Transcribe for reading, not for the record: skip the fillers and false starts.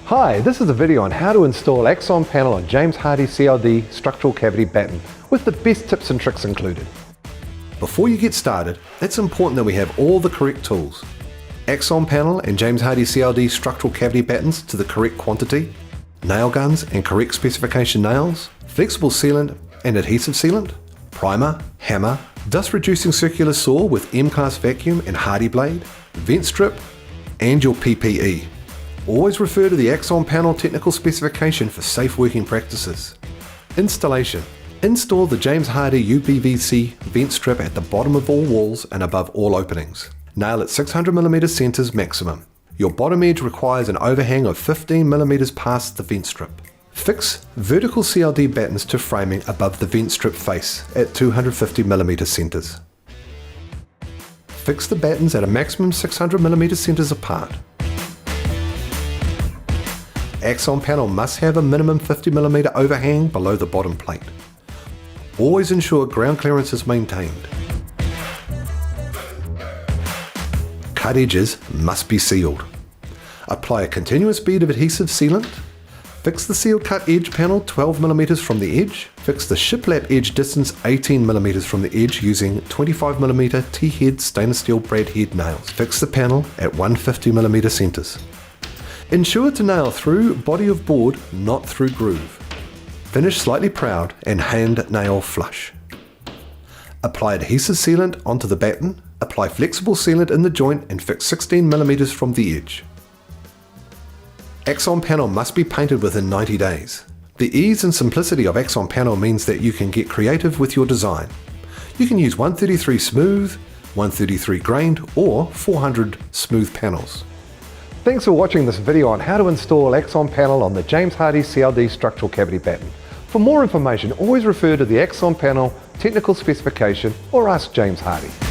Hi, this is a video on how to install Axon Panel on James Hardie CLD Structural Cavity Batten with the best tips and tricks included. Before you get started, it's important that we have all the correct tools. Axon Panel and James Hardie CLD Structural Cavity Battens to the correct quantity, nail guns and correct specification nails, flexible sealant and adhesive sealant, primer, hammer, dust reducing circular saw with M-class vacuum and Hardie blade, vent strip, and your PPE. Always refer to the Axon Panel Technical Specification for safe working practices. Installation. Install the James Hardie UPVC vent strip at the bottom of all walls and above all openings. Nail at 600mm centers maximum. Your bottom edge requires an overhang of 15mm past the vent strip. Fix vertical CLD battens to framing above the vent strip face at 250mm centers. Fix the battens at a maximum 600mm centers apart. Axon Panel must have a minimum 50mm overhang below the bottom plate. Always ensure ground clearance is maintained. Cut edges must be sealed. Apply a continuous bead of adhesive sealant. Fix the sealed cut edge panel 12mm from the edge. Fix the shiplap edge distance 18mm from the edge using 25mm T-head stainless steel brad head nails. Fix the panel at 150mm centers. Ensure to nail through body of board, not through groove. Finish slightly proud and hand nail flush. Apply adhesive sealant onto the batten. Apply flexible sealant in the joint and fix 16mm from the edge. Axon Panel must be painted within 90 days. The ease and simplicity of Axon Panel means that you can get creative with your design. You can use 133 smooth, 133 grained or 400 smooth panels. Thanks for watching this video on how to install Axon Panel on the James Hardie CLD Structural Cavity Batten. For more information, always refer to the Axon Panel Technical Specification or ask James Hardie.